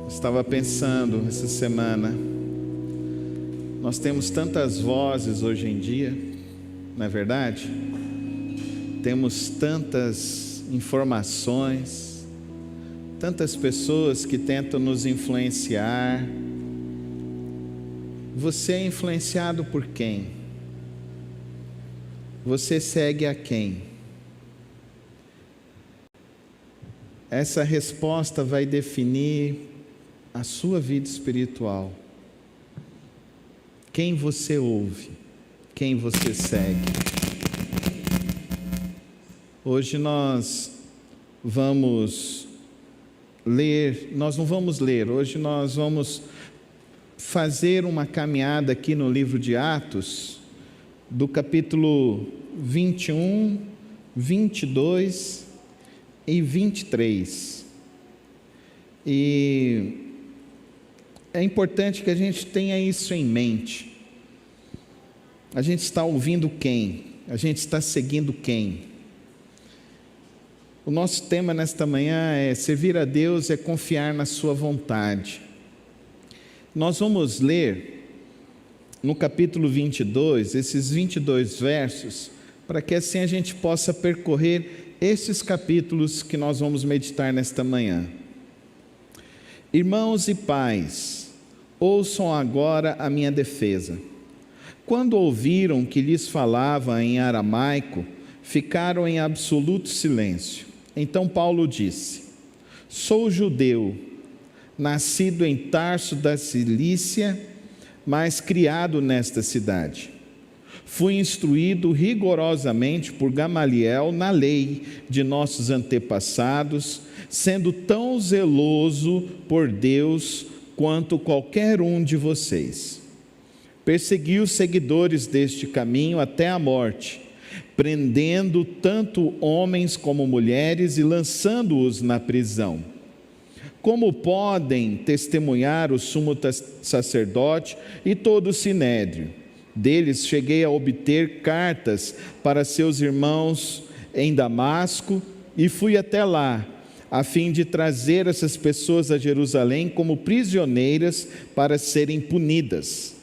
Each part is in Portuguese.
Estava pensando essa semana, nós temos tantas vozes hoje em dia, não é verdade? Temos tantas informações, tantas pessoas que tentam nos influenciar. Você é influenciado por quem? Você segue a quem? Essa resposta vai definir a sua vida espiritual. Quem você ouve? Quem você segue? Hoje nós vamos ler, nós não vamos ler, hoje nós vamos fazer uma caminhada aqui no livro de Atos, do capítulo 21, 22 e 23. E é importante que a gente tenha isso em mente. A gente está ouvindo quem? A gente está seguindo quem? O nosso tema nesta manhã é servir a Deus, é confiar na sua vontade. Nós vamos ler no capítulo 22, esses 22 versos, para que assim a gente possa percorrer esses capítulos que nós vamos meditar nesta manhã. Irmãos e pais, ouçam agora a minha defesa. Quando ouviram que lhes falava em aramaico, ficaram em absoluto silêncio. Então Paulo disse: sou judeu, nascido em Tarso da Cilícia, mas criado nesta cidade. Fui instruído rigorosamente por Gamaliel na lei de nossos antepassados, sendo tão zeloso por Deus quanto qualquer um de vocês. Persegui os seguidores deste caminho até a morte, prendendo tanto homens como mulheres e lançando-os na prisão. Como podem testemunhar o sumo sacerdote e todo o sinédrio? Deles cheguei a obter cartas para seus irmãos em Damasco e fui até lá, a fim de trazer essas pessoas a Jerusalém como prisioneiras para serem punidas.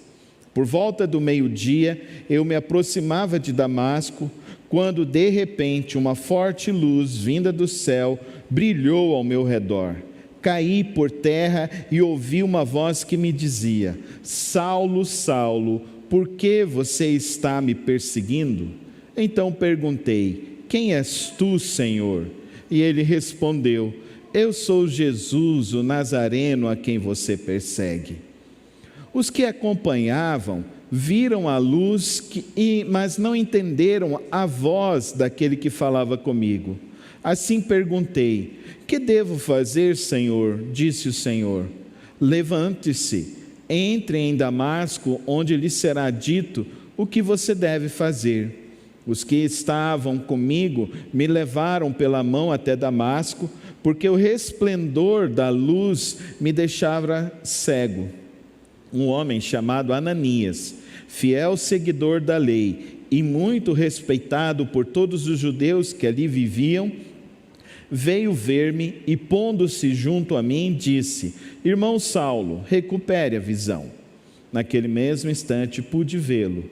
Por volta do meio-dia, eu me aproximava de Damasco, quando de repente uma forte luz vinda do céu brilhou ao meu redor. Caí por terra e ouvi uma voz que me dizia: Saulo, Saulo, por que você está me perseguindo? Então perguntei: quem és tu, Senhor? E ele respondeu: eu sou Jesus, o Nazareno, a quem você persegue. Os que acompanhavam viram a luz, mas não entenderam a voz daquele que falava comigo. Assim perguntei: que devo fazer, Senhor? Disse o Senhor: levante-se, entre em Damasco, onde lhe será dito o que você deve fazer. Os que estavam comigo me levaram pela mão até Damasco, porque o resplendor da luz me deixava cego. Um homem chamado Ananias, fiel seguidor da lei e muito respeitado por todos os judeus que ali viviam, veio ver-me e, pondo-se junto a mim, disse: irmão Saulo, recupere a visão. Naquele mesmo instante pude vê-lo.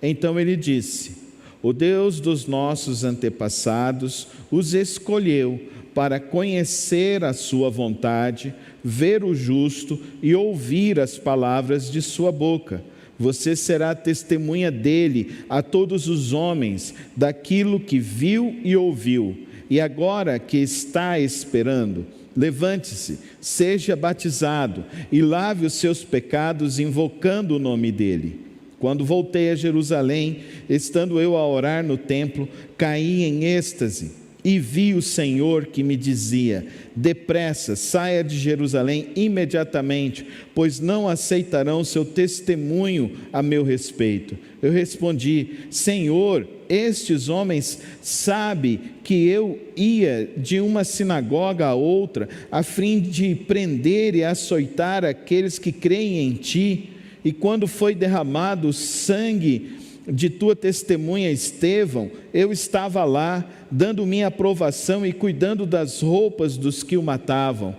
Então ele disse: o Deus dos nossos antepassados os escolheu para conhecer a sua vontade, ver o justo e ouvir as palavras de sua boca. Você será testemunha dele a todos os homens, daquilo que viu e ouviu. E agora que está esperando, levante-se, seja batizado e lave os seus pecados, invocando o nome dele. Quando voltei a Jerusalém, estando eu a orar no templo, caí em êxtase e vi o Senhor que me dizia: depressa, saia de Jerusalém imediatamente, pois não aceitarão seu testemunho a meu respeito. Eu respondi: Senhor, estes homens sabem que eu ia de uma sinagoga a outra, a fim de prender e açoitar aqueles que creem em ti. E quando foi derramado o sangue de tua testemunha Estevão, eu estava lá, dando minha aprovação e cuidando das roupas dos que o matavam.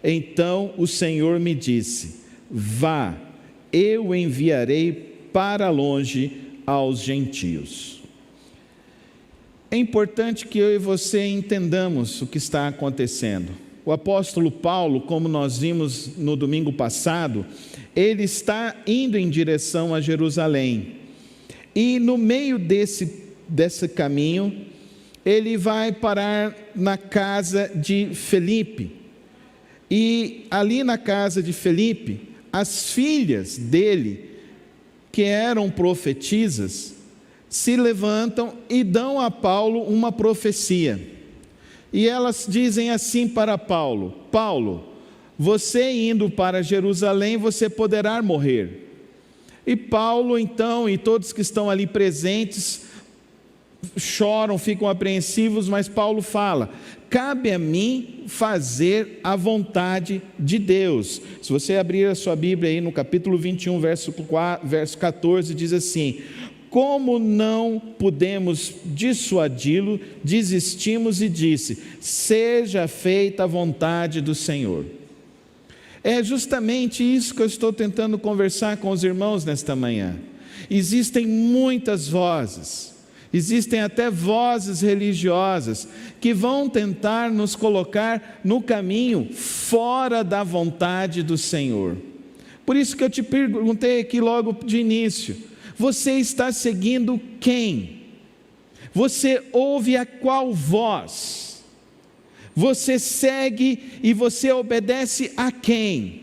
Então o Senhor me disse: vá, eu o enviarei para longe aos gentios. É importante que eu e você entendamos o que está acontecendo. O apóstolo Paulo, como nós vimos no domingo passado, ele está indo em direção a Jerusalém. E no meio desse caminho, ele vai parar na casa de Felipe. E ali na casa de Felipe, as filhas dele, que eram profetisas, se levantam e dão a Paulo uma profecia. E elas dizem assim para Paulo: Paulo, você indo para Jerusalém, você poderá morrer. E Paulo então, e todos que estão ali presentes, choram, ficam apreensivos, mas Paulo fala: cabe a mim fazer a vontade de Deus. Se você abrir a sua Bíblia aí no capítulo 21, verso 14, diz assim: como não pudemos dissuadi-lo, desistimos e disse: seja feita a vontade do Senhor. É justamente isso que eu estou tentando conversar com os irmãos nesta manhã. Existem muitas vozes, existem até vozes religiosas que vão tentar nos colocar no caminho fora da vontade do Senhor. Por isso que eu te perguntei aqui logo de início: você está seguindo quem? Você ouve a qual voz? Você segue e você obedece a quem?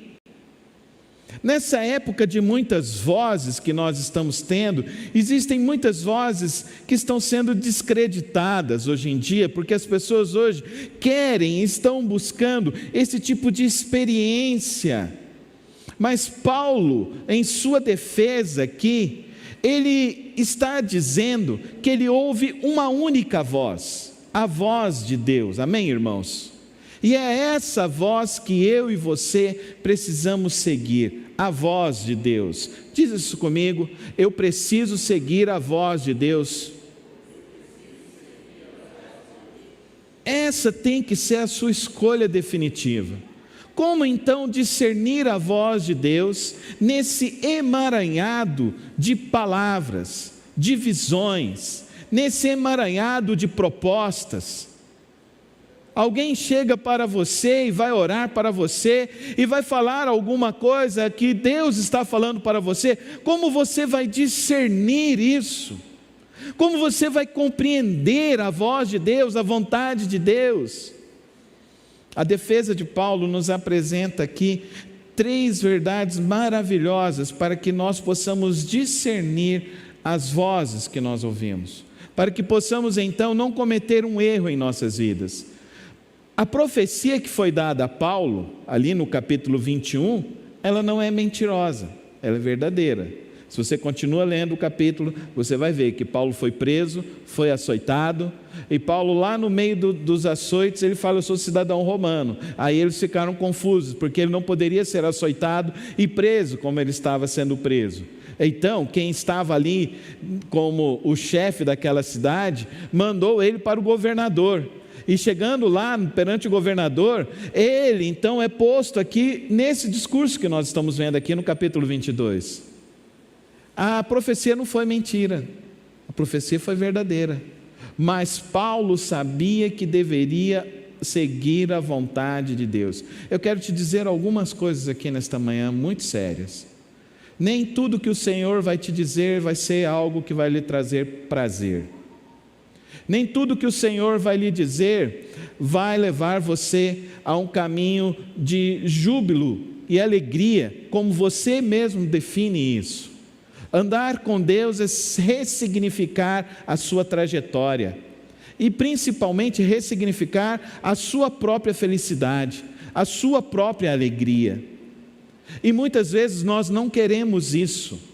Nessa época de muitas vozes que nós estamos tendo, existem muitas vozes que estão sendo descreditadas hoje em dia, porque as pessoas hoje estão buscando esse tipo de experiência. Mas Paulo, em sua defesa aqui, ele está dizendo que ele ouve uma única voz, a voz de Deus. Amém, irmãos? E é essa voz que eu e você precisamos seguir, a voz de Deus. Diz isso comigo: eu preciso seguir a voz de Deus. Essa tem que ser a sua escolha definitiva. Como então discernir a voz de Deus nesse emaranhado de palavras, de visões, nesse emaranhado de propostas? Alguém chega para você e vai orar para você e vai falar alguma coisa que Deus está falando para você. Como você vai discernir isso? Como você vai compreender a voz de Deus, a vontade de Deus? A defesa de Paulo nos apresenta aqui 3 verdades maravilhosas para que nós possamos discernir as vozes que nós ouvimos, para que possamos então não cometer um erro em nossas vidas. A profecia que foi dada a Paulo, ali no capítulo 21, ela não é mentirosa, ela é verdadeira. Se você continua lendo o capítulo, você vai ver que Paulo foi preso, foi açoitado, e Paulo lá no meio dos açoites, ele fala: eu sou cidadão romano. Aí eles ficaram confusos, porque ele não poderia ser açoitado e preso como ele estava sendo preso. Então, quem estava ali como o chefe daquela cidade, mandou ele para o governador. E chegando lá perante o governador, ele então é posto aqui nesse discurso que nós estamos vendo aqui no capítulo 22. A profecia não foi mentira, a profecia foi verdadeira, mas Paulo sabia que deveria seguir a vontade de Deus. Eu quero te dizer algumas coisas aqui nesta manhã muito sérias. Nem tudo que o Senhor vai te dizer vai ser algo que vai lhe trazer prazer. Nem tudo que o Senhor vai lhe dizer vai levar você a um caminho de júbilo e alegria, como você mesmo define isso. Andar com Deus é ressignificar a sua trajetória e principalmente ressignificar a sua própria felicidade, a sua própria alegria. E muitas vezes nós não queremos isso.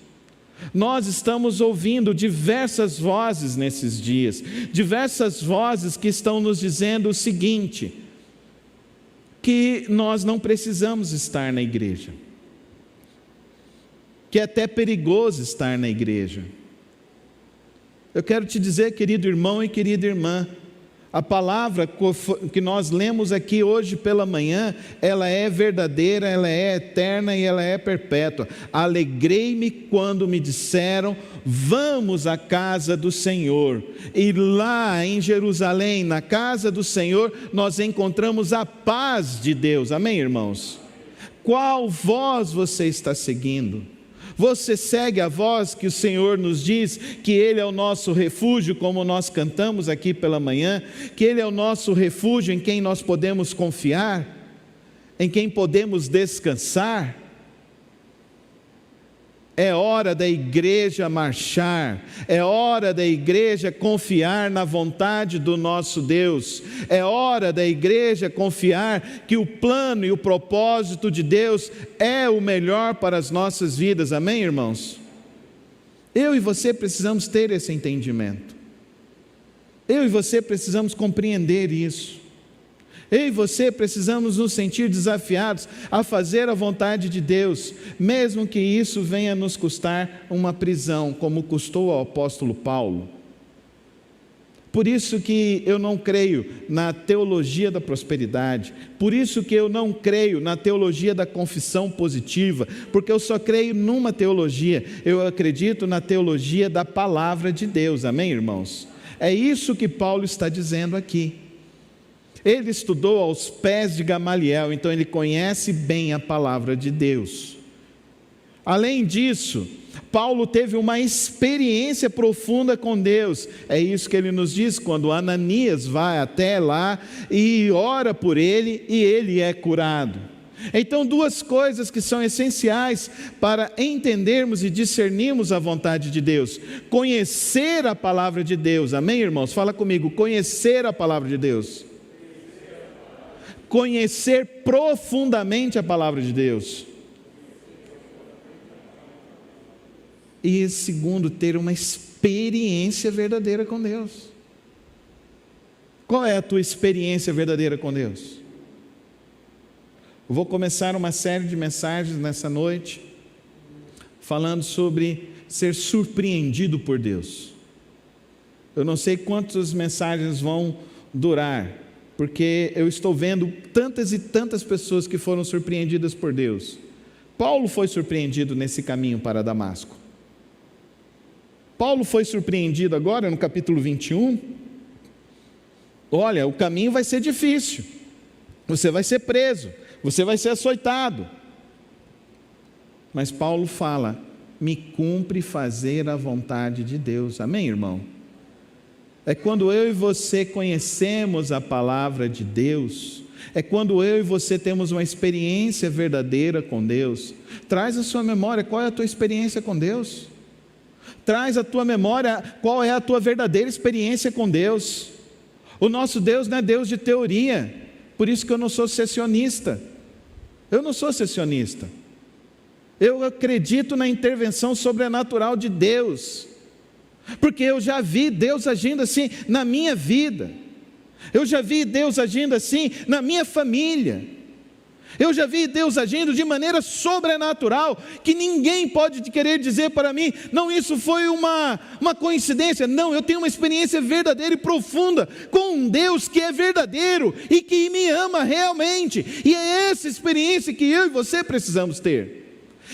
Nós estamos ouvindo diversas vozes nesses dias, diversas vozes que estão nos dizendo o seguinte: que nós não precisamos estar na igreja, que é até perigoso estar na igreja. Eu quero te dizer, querido irmão e querida irmã, A palavra que nós lemos aqui hoje pela manhã, ela é verdadeira, ela é eterna e ela é perpétua. Alegrei-me quando me disseram: vamos à casa do Senhor. E lá em Jerusalém, na casa do Senhor, nós encontramos a paz de Deus. Amém, irmãos? Qual voz você está seguindo? Você segue a voz que o Senhor nos diz que Ele é o nosso refúgio, como nós cantamos aqui pela manhã, que Ele é o nosso refúgio em quem nós podemos confiar, em quem podemos descansar? É hora da igreja marchar, é hora da igreja confiar na vontade do nosso Deus, é hora da igreja confiar que o plano e o propósito de Deus é o melhor para as nossas vidas, amém, irmãos? Eu e você precisamos ter esse entendimento, eu e você precisamos compreender isso. Eu e você precisamos nos sentir desafiados a fazer a vontade de Deus, mesmo que isso venha nos custar uma prisão, como custou ao apóstolo Paulo. Por isso que eu não creio na teologia da prosperidade, por isso que eu não creio na teologia da confissão positiva, porque eu só creio numa teologia, eu acredito na teologia da palavra de Deus, amém, irmãos? É isso que Paulo está dizendo aqui. Ele estudou aos pés de Gamaliel, então ele conhece bem a palavra de Deus. Além disso, Paulo teve uma experiência profunda com Deus. É isso que ele nos diz quando Ananias vai até lá e ora por ele e ele é curado. Então, duas coisas que são essenciais para entendermos e discernirmos a vontade de Deus: conhecer a palavra de Deus, amém, irmãos? Fala comigo, conhecer a palavra de Deus. Conhecer profundamente a palavra de Deus. E segundo, ter uma experiência verdadeira com Deus. Qual é a tua experiência verdadeira com Deus? Eu vou começar uma série de mensagens nessa noite, falando sobre ser surpreendido por Deus. Eu não sei quantas mensagens vão durar, porque eu estou vendo tantas e tantas pessoas que foram surpreendidas por Deus. Paulo foi surpreendido nesse caminho para Damasco. Paulo foi surpreendido agora no capítulo 21. Olha, o caminho vai ser difícil, você vai ser preso, você vai ser açoitado. Mas Paulo fala: me cumpre fazer a vontade de Deus, amém, irmão? É quando eu e você conhecemos a palavra de Deus, é quando eu e você temos uma experiência verdadeira com Deus. Traz à sua memória qual é a tua experiência com Deus. Traz à tua memória qual é a tua verdadeira experiência com Deus. O nosso Deus não é Deus de teoria, por isso que eu não sou secessionista. Eu não sou secessionista. Eu acredito na intervenção sobrenatural de Deus, porque eu já vi Deus agindo assim na minha vida, eu já vi Deus agindo assim na minha família, eu já vi Deus agindo de maneira sobrenatural, que ninguém pode querer dizer para mim: não, isso foi uma coincidência. Não, eu tenho uma experiência verdadeira e profunda com um Deus que é verdadeiro e que me ama realmente, e é essa experiência que eu e você precisamos ter.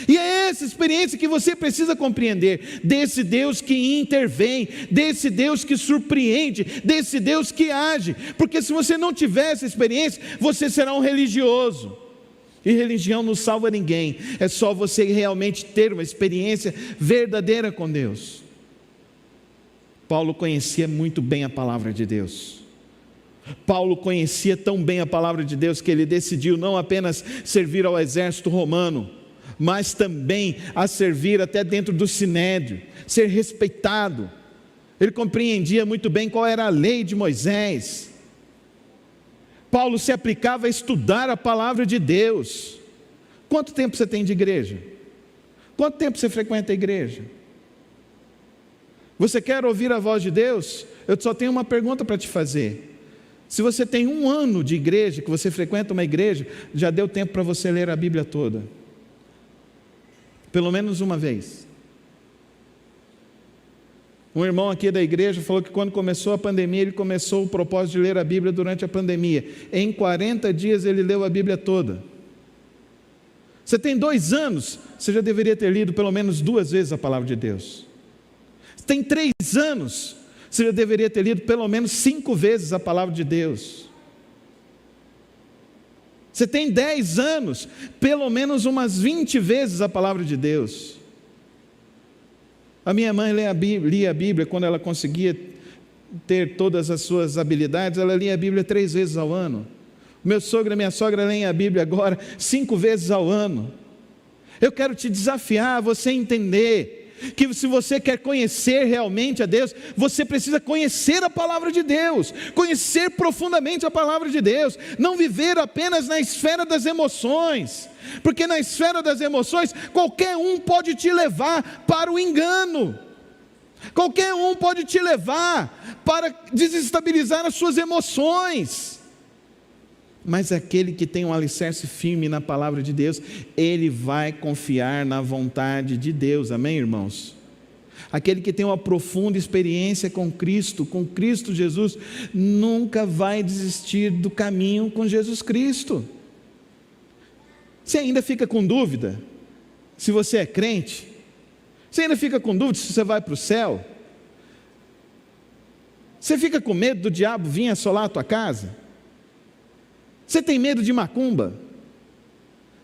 E é essa experiência que você precisa compreender, desse Deus que intervém, desse Deus que surpreende, desse Deus que age, porque se você não tiver essa experiência, você será um religioso, e religião não salva ninguém, é só você realmente ter uma experiência verdadeira com Deus. Paulo conhecia muito bem a palavra de Deus. Paulo conhecia tão bem a palavra de Deus que ele decidiu não apenas servir ao exército romano, mas também a servir até dentro do sinédrio, ser respeitado. Ele compreendia muito bem qual era a lei de Moisés. Paulo se aplicava a estudar a palavra de Deus. Quanto tempo você tem de igreja? Quanto tempo você frequenta a igreja? Você quer ouvir a voz de Deus? Eu só tenho uma pergunta para te fazer. Se você tem 1 ano de igreja, que você frequenta uma igreja, já deu tempo para você ler a Bíblia toda? Pelo menos uma vez. Um irmão aqui da igreja falou que quando começou a pandemia, ele começou o propósito de ler a Bíblia durante a pandemia. Em 40 dias ele leu a Bíblia toda. Você tem 2 anos, você já deveria ter lido pelo menos 2 vezes a palavra de Deus. Você tem 3 anos, você já deveria ter lido pelo menos 5 vezes a palavra de Deus. Você tem 10 anos, pelo menos umas 20 vezes a palavra de Deus. A minha mãe lia a Bíblia quando ela conseguia ter todas as suas habilidades, ela lia a Bíblia 3 vezes ao ano. Meu sogro e minha sogra leem a Bíblia agora 5 vezes ao ano. Eu quero te desafiar a você entender que se você quer conhecer realmente a Deus, você precisa conhecer a palavra de Deus, conhecer profundamente a palavra de Deus, não viver apenas na esfera das emoções, porque na esfera das emoções, qualquer um pode te levar para o engano, qualquer um pode te levar para desestabilizar as suas emoções. Mas aquele que tem um alicerce firme na palavra de Deus, ele vai confiar na vontade de Deus, amém, irmãos? Aquele que tem uma profunda experiência com Cristo Jesus, nunca vai desistir do caminho com Jesus Cristo. Você ainda fica com dúvida se você é crente? Você ainda fica com dúvida se você vai para o céu? Você fica com medo do diabo vir assolar a tua casa? Você tem medo de macumba?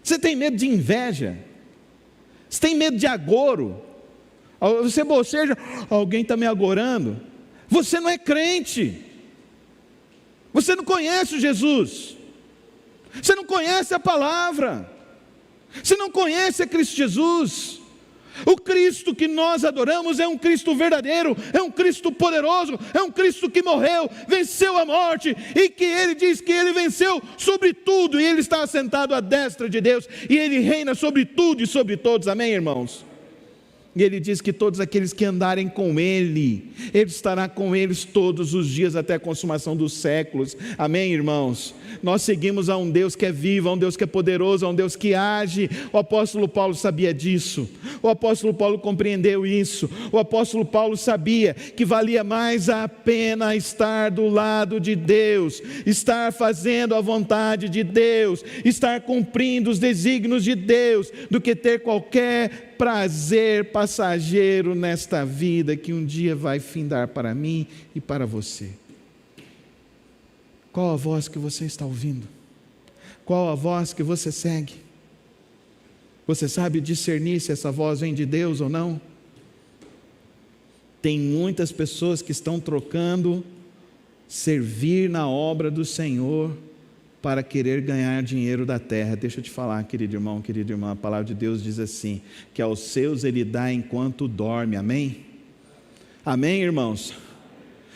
Você tem medo de inveja? Você tem medo de agouro? Você boceja, alguém está me agorando? Você não é crente. Você não conhece Jesus. Você não conhece a palavra. Você não conhece a Cristo Jesus. O Cristo que nós adoramos é um Cristo verdadeiro, é um Cristo poderoso, é um Cristo que morreu, venceu a morte, e que Ele diz que Ele venceu sobre tudo, e Ele está assentado à destra de Deus, e Ele reina sobre tudo e sobre todos, amém, irmãos? E Ele diz que todos aqueles que andarem com Ele, Ele estará com eles todos os dias até a consumação dos séculos, amém, irmãos? Nós seguimos a um Deus que é vivo, a um Deus que é poderoso, a um Deus que age. O apóstolo Paulo sabia disso, o apóstolo Paulo compreendeu isso, o apóstolo Paulo sabia que valia mais a pena estar do lado de Deus, estar fazendo a vontade de Deus, estar cumprindo os desígnios de Deus, do que ter qualquer prazer passageiro nesta vida que um dia vai findar para mim e para você. Qual a voz que você está ouvindo? Qual a voz que você segue? Você sabe discernir se essa voz vem de Deus ou não? Tem muitas pessoas que estão trocando servir na obra do Senhor para querer ganhar dinheiro da terra. Deixa eu te falar, querido irmão, querida irmã, a palavra de Deus diz assim, que aos seus Ele dá enquanto dorme, amém? Amém, irmãos?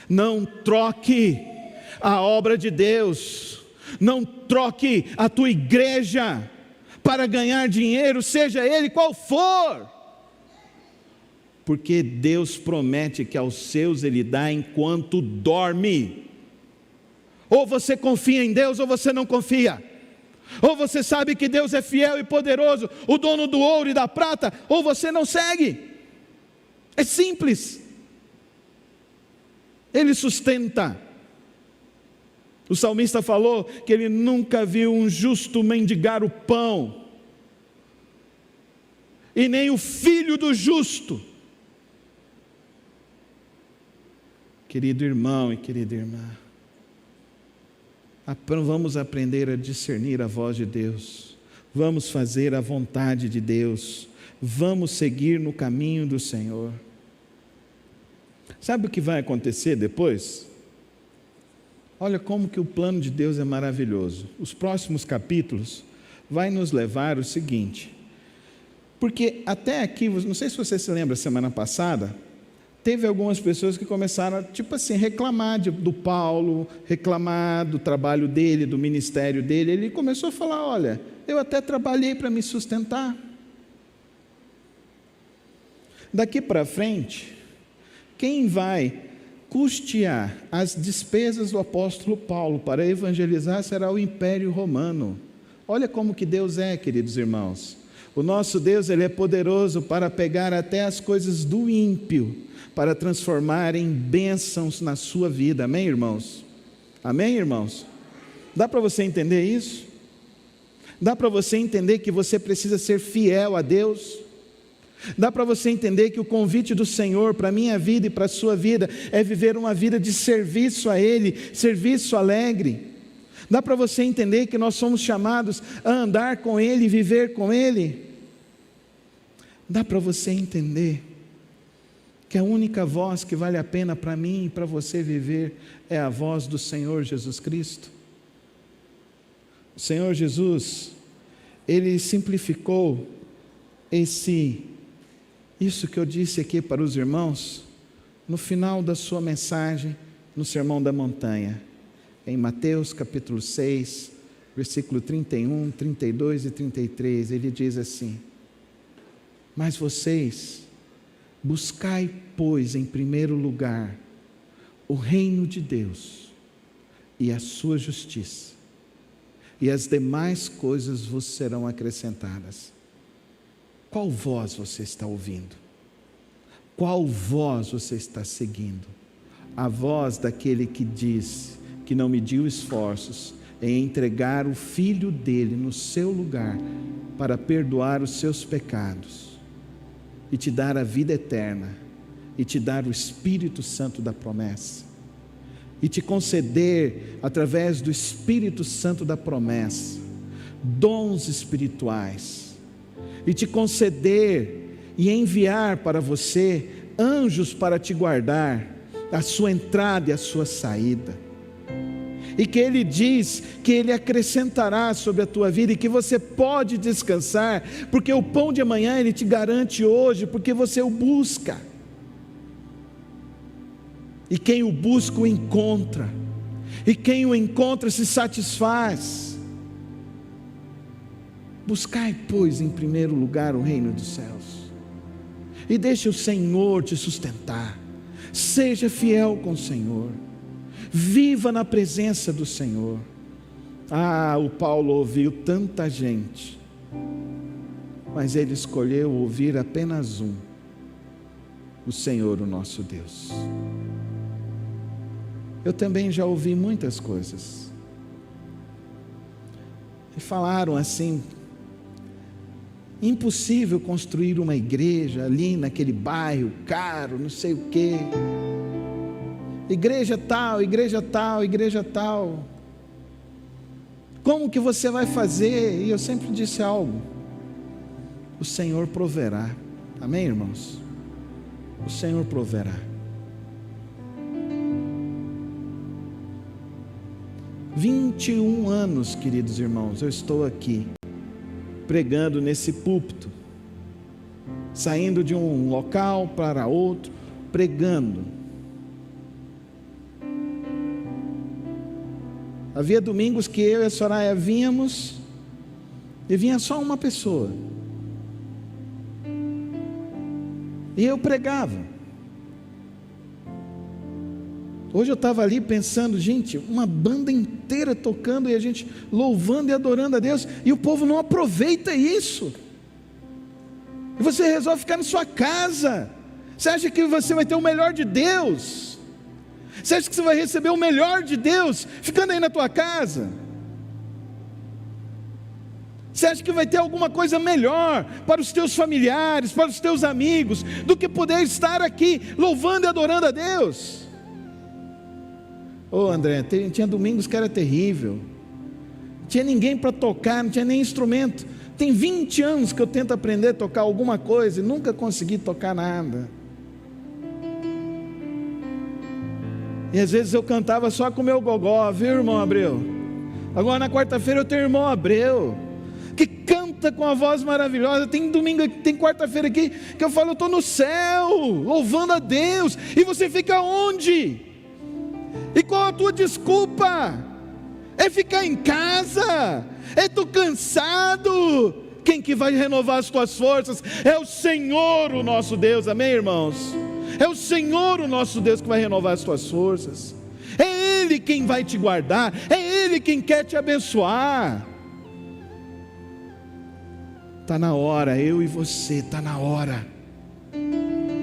Não troque a obra de Deus, não troque a tua igreja para ganhar dinheiro, seja ele qual for, porque Deus promete que aos seus Ele dá enquanto dorme. Ou você confia em Deus ou você não confia, ou você sabe que Deus é fiel e poderoso, o dono do ouro e da prata, ou você não segue. É simples. Ele sustenta. O salmista falou que ele nunca viu um justo mendigar o pão, e nem o filho do justo. Querido irmão e querida irmã, vamos aprender a discernir a voz de Deus, vamos fazer a vontade de Deus, vamos seguir no caminho do Senhor. Sabe o que vai acontecer depois? Olha como que o plano de Deus é maravilhoso. Os próximos capítulos vai nos levar o seguinte, porque até aqui, não sei se você se lembra, semana passada, teve algumas pessoas que começaram a, tipo assim, reclamar do Paulo, reclamar do trabalho dele, do ministério dele. Ele começou a falar, olha, eu até trabalhei para me sustentar. Daqui para frente, quem vai custear as despesas do apóstolo Paulo para evangelizar será o Império Romano. Olha como que Deus é, queridos irmãos. O nosso Deus, Ele é poderoso para pegar até as coisas do ímpio, para transformar em bênçãos na sua vida. Amém, irmãos? Amém, irmãos? Dá para você entender isso? Dá para você entender que você precisa ser fiel a Deus? Dá para você entender que o convite do Senhor para a minha vida e para a sua vida é viver uma vida de serviço a Ele, serviço alegre? Dá para você entender que nós somos chamados a andar com Ele e viver com Ele? Dá para você entender que a única voz que vale a pena para mim e para você viver é a voz do Senhor Jesus Cristo? O Senhor Jesus, Ele simplificou isso que eu disse aqui para os irmãos, no final da sua mensagem, no Sermão da Montanha, em Mateus capítulo 6, versículo 31, 32 e 33, Ele diz assim: mas vocês, buscai, pois, em primeiro lugar, o reino de Deus e a sua justiça, e as demais coisas vos serão acrescentadas. Qual voz você está ouvindo? Qual voz você está seguindo? A voz daquele que diz que não mediu esforços em entregar o Filho dele no seu lugar para perdoar os seus pecados e te dar a vida eterna e te dar o Espírito Santo da promessa e te conceder, através do Espírito Santo da promessa, dons espirituais, e te conceder e enviar para você anjos para te guardar a sua entrada e a sua saída, e que Ele diz que Ele acrescentará sobre a tua vida, e que você pode descansar, porque o pão de amanhã Ele te garante hoje, porque você o busca, e quem o busca o encontra, e quem o encontra se satisfaz. Buscai, pois, em primeiro lugar o reino dos céus, e deixe o Senhor te sustentar. Seja fiel com o Senhor, viva na presença do Senhor. O Paulo ouviu tanta gente, mas ele escolheu ouvir apenas um: o Senhor, o nosso Deus. Eu também já ouvi muitas coisas, e falaram assim: impossível construir uma igreja ali naquele bairro caro, não sei o quê, igreja tal, igreja tal, igreja tal, como que você vai fazer? E eu sempre disse algo: o Senhor proverá. Amém, irmãos? O Senhor proverá. 21 anos, queridos irmãos, eu estou aqui pregando nesse púlpito, saindo de um local para outro, pregando. Havia domingos que eu e a Soraya vínhamos, e vinha só uma pessoa, e eu pregava. Hoje eu estava ali pensando, gente, uma banda inteira tocando, e a gente louvando e adorando a Deus, e o povo não aproveita isso, e você resolve ficar na sua casa. Você acha que você vai ter o melhor de Deus? Você acha que você vai receber o melhor de Deus ficando aí na tua casa? Você acha que vai ter alguma coisa melhor para os teus familiares, para os teus amigos, do que poder estar aqui louvando e adorando a Deus? André, tinha domingos que era terrível, não tinha ninguém para tocar, não tinha nem instrumento. Tem 20 anos que eu tento aprender a tocar alguma coisa e nunca consegui tocar nada. E às vezes eu cantava só com o meu gogó, viu, irmão Abreu? Agora na quarta-feira eu tenho o irmão Abreu, que canta com a voz maravilhosa. Tem domingo, tem quarta-feira aqui que eu falo: eu estou no céu, louvando a Deus, e você fica onde? E qual a tua desculpa? É ficar em casa? É tu cansado? Quem que vai renovar as tuas forças? É o Senhor, o nosso Deus. Amém, irmãos? É o Senhor, o nosso Deus, que vai renovar as tuas forças. É Ele quem vai te guardar, é Ele quem quer te abençoar. Está na hora, eu e você, está na hora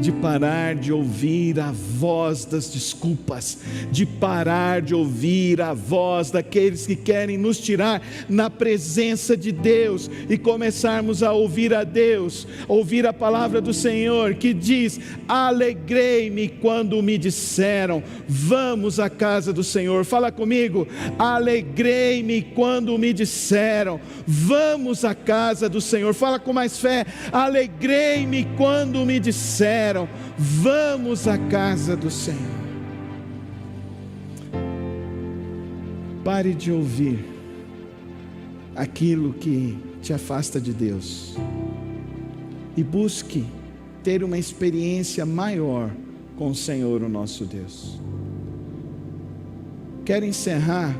de parar de ouvir a voz das desculpas, de parar de ouvir a voz daqueles que querem nos tirar na presença de Deus e começarmos a ouvir a Deus, ouvir a palavra do Senhor que diz: alegrei-me quando me disseram, vamos à casa do Senhor. Fala comigo: alegrei-me quando me disseram, vamos à casa do Senhor. Fala com mais fé: alegrei-me quando me disseram, vamos à casa do Senhor. Pare de ouvir aquilo que te afasta de Deus e busque ter uma experiência maior com o Senhor, o nosso Deus. Quero encerrar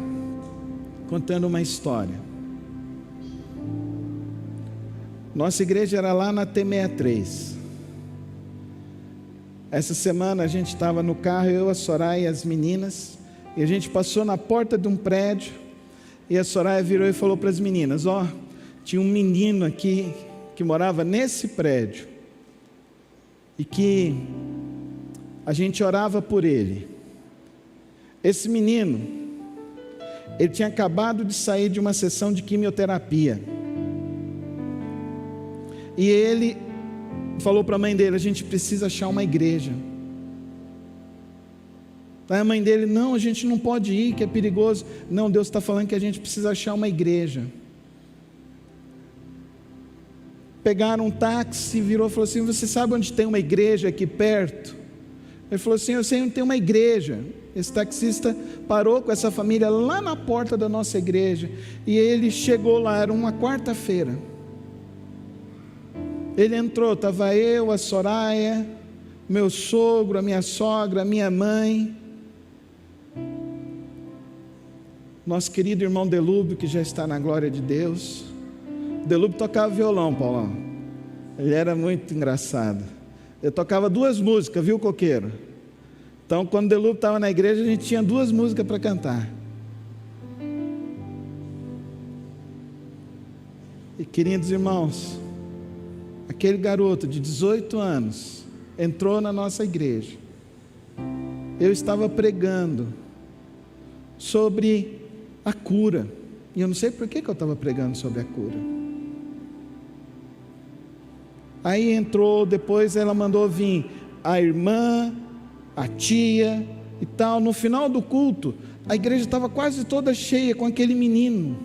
contando uma história. Nossa igreja era lá na T63. Essa semana a gente estava no carro, eu, a Soraya e as meninas, e a gente passou na porta de um prédio, e a Soraya virou e falou para as meninas: ó, tinha um menino aqui que morava nesse prédio, e que a gente orava por ele. Esse menino, ele tinha acabado de sair de uma sessão de quimioterapia, e ele falou para a mãe dele: a gente precisa achar uma igreja. Aí a mãe dele: não, a gente não pode ir, que é perigoso. Não, Deus está falando que a gente precisa achar uma igreja. Pegaram um táxi, virou e falou assim: você sabe onde tem uma igreja aqui perto? Ele falou assim: eu sei onde tem uma igreja. Esse taxista parou com essa família lá na porta da nossa igreja, e ele chegou lá, era uma quarta-feira. Ele entrou, estava eu, a Soraya, meu sogro, a minha sogra, a minha mãe, nosso querido irmão Delúbio, que já está na glória de Deus. Delúbio tocava violão, Paulão. Ele era muito engraçado. Eu tocava 2 músicas, viu, coqueiro? Então, quando Delúbio estava na igreja, a gente tinha 2 músicas para cantar. E, queridos irmãos, aquele garoto de 18 anos entrou na nossa igreja. Eu estava pregando sobre a cura, e eu não sei por que eu estava pregando sobre a cura. Aí entrou, depois ela mandou vir a irmã, a tia e tal. No final do culto, a igreja estava quase toda cheia com aquele menino.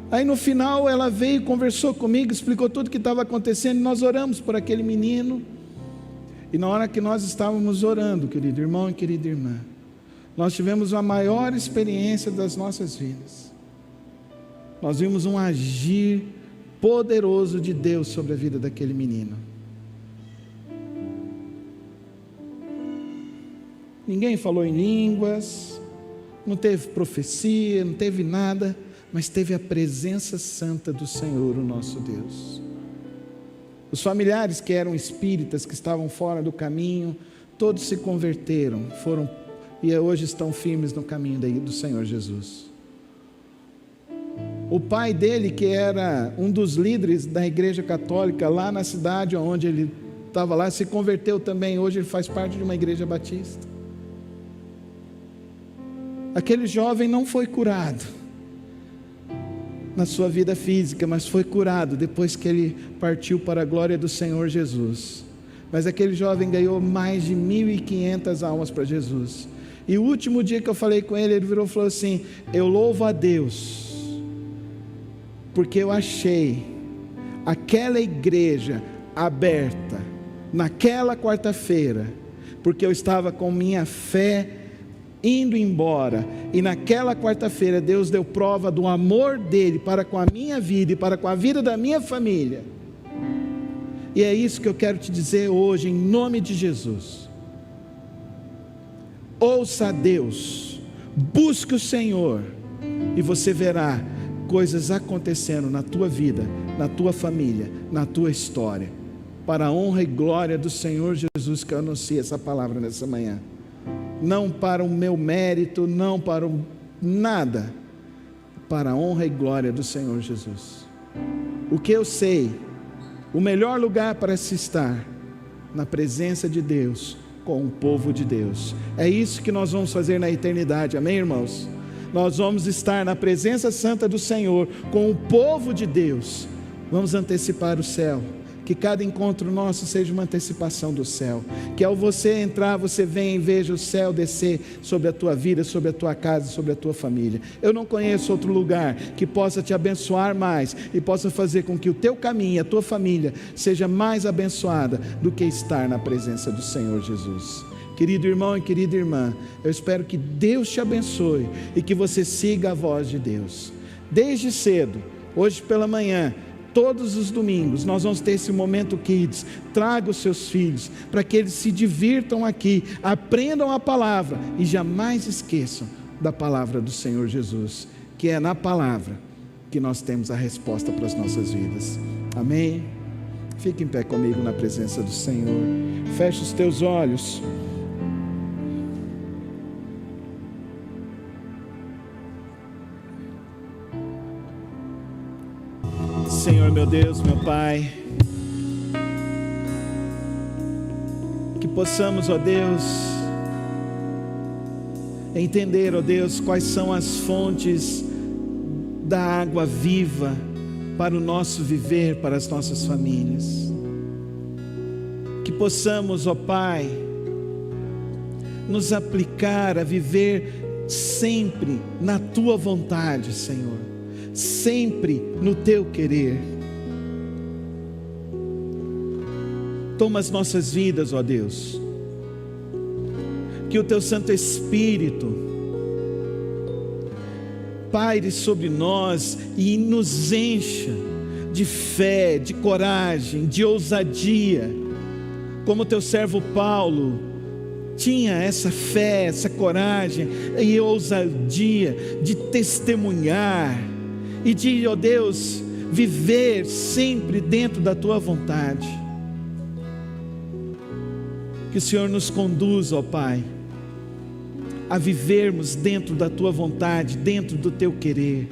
Aí no final ela veio, conversou comigo, explicou tudo o que estava acontecendo, e nós oramos por aquele menino. E na hora que nós estávamos orando, querido irmão e querida irmã, nós tivemos a maior experiência das nossas vidas. Nós vimos um agir poderoso de Deus sobre a vida daquele menino. Ninguém falou em línguas, não teve profecia, não teve nada, mas teve a presença santa do Senhor, o nosso Deus. Os familiares que eram espíritas, que estavam fora do caminho, todos se converteram, e hoje estão firmes no caminho do Senhor Jesus. O pai dele, que era um dos líderes da igreja católica lá na cidade onde ele estava lá, se converteu também. Hoje ele faz parte de uma igreja batista. Aquele jovem não foi curado na sua vida física, mas foi curado depois que ele partiu para a glória do Senhor Jesus. Mas aquele jovem ganhou mais de 1.500 almas para Jesus. E o último dia que eu falei com ele, ele virou e falou assim: eu louvo a Deus, porque eu achei aquela igreja aberta naquela quarta-feira, porque eu estava com minha fé indo embora, e naquela quarta-feira Deus deu prova do amor dele para com a minha vida e para com a vida da minha família. E é isso que eu quero te dizer hoje, em nome de Jesus. Ouça a Deus, busque o Senhor, e você verá coisas acontecendo na tua vida, na tua família, na tua história, para a honra e glória do Senhor Jesus, que eu anuncio essa palavra nessa manhã. Não para o meu mérito, não para nada, para a honra e glória do Senhor Jesus. o que eu sei, o melhor lugar para se estar, na presença de Deus, com o povo de Deus. É isso que nós vamos fazer na eternidade, amém, irmãos? Nós vamos estar na presença santa do Senhor, com o povo de Deus. Vamos antecipar o céu. Que cada encontro nosso seja uma antecipação do céu. Que ao você entrar, você venha e veja o céu descer sobre a tua vida, sobre a tua casa, sobre a tua família. Eu não conheço outro lugar que possa te abençoar mais e possa fazer com que o teu caminho e a tua família seja mais abençoada do que estar na presença do Senhor Jesus. Querido irmão e querida irmã, eu espero que Deus te abençoe e que você siga a voz de Deus. Desde cedo, hoje pela manhã, todos os domingos, nós vamos ter esse momento Kids. Traga os seus filhos, para que eles se divirtam aqui, aprendam a palavra e jamais esqueçam da palavra do Senhor Jesus, que é na palavra que nós temos a resposta para as nossas vidas. Amém? Fique em pé comigo na presença do Senhor. Feche os teus olhos. Senhor meu Deus, meu Pai, que possamos, ó Deus, entender, ó Deus, quais são as fontes da água viva para o nosso viver, para as nossas famílias. Que possamos, ó Pai, nos aplicar a viver sempre na Tua vontade, Senhor. Sempre no Teu querer. Toma as nossas vidas, ó Deus, que o Teu Santo Espírito paire sobre nós e nos encha de fé, de coragem, de ousadia, como Teu servo Paulo tinha essa fé, essa coragem e ousadia de testemunhar e de, ó Deus, viver sempre dentro da Tua vontade. Que o Senhor nos conduza, ó Pai, a vivermos dentro da Tua vontade, dentro do Teu querer,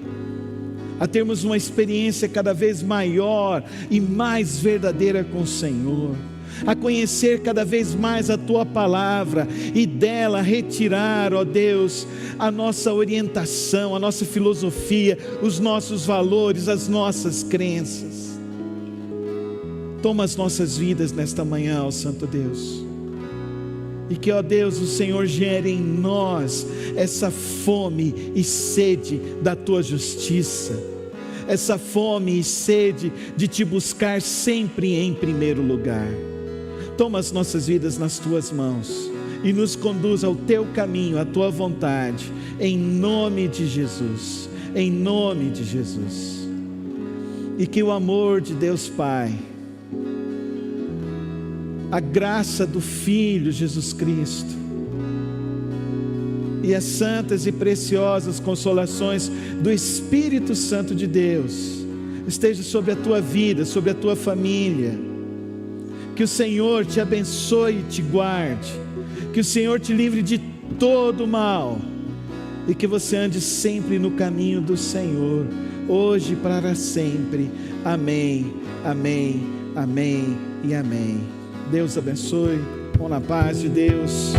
a termos uma experiência cada vez maior e mais verdadeira com o Senhor, a conhecer cada vez mais a Tua palavra e dela retirar, ó Deus, a nossa orientação, a nossa filosofia, os nossos valores, as nossas crenças. Toma as nossas vidas nesta manhã, ó Santo Deus, e que, ó Deus, o Senhor gere em nós essa fome e sede da Tua justiça, essa fome e sede de Te buscar sempre em primeiro lugar. Toma as nossas vidas nas Tuas mãos e nos conduz ao Teu caminho, à Tua vontade, em nome de Jesus, em nome de Jesus. E que o amor de Deus Pai, a graça do Filho Jesus Cristo e as santas e preciosas consolações do Espírito Santo de Deus esteja sobre a tua vida, sobre a tua família. Que o Senhor te abençoe e te guarde, que o Senhor te livre de todo mal e que você ande sempre no caminho do Senhor, hoje e para sempre. Amém, amém, amém e amém. Deus abençoe, com a paz de Deus.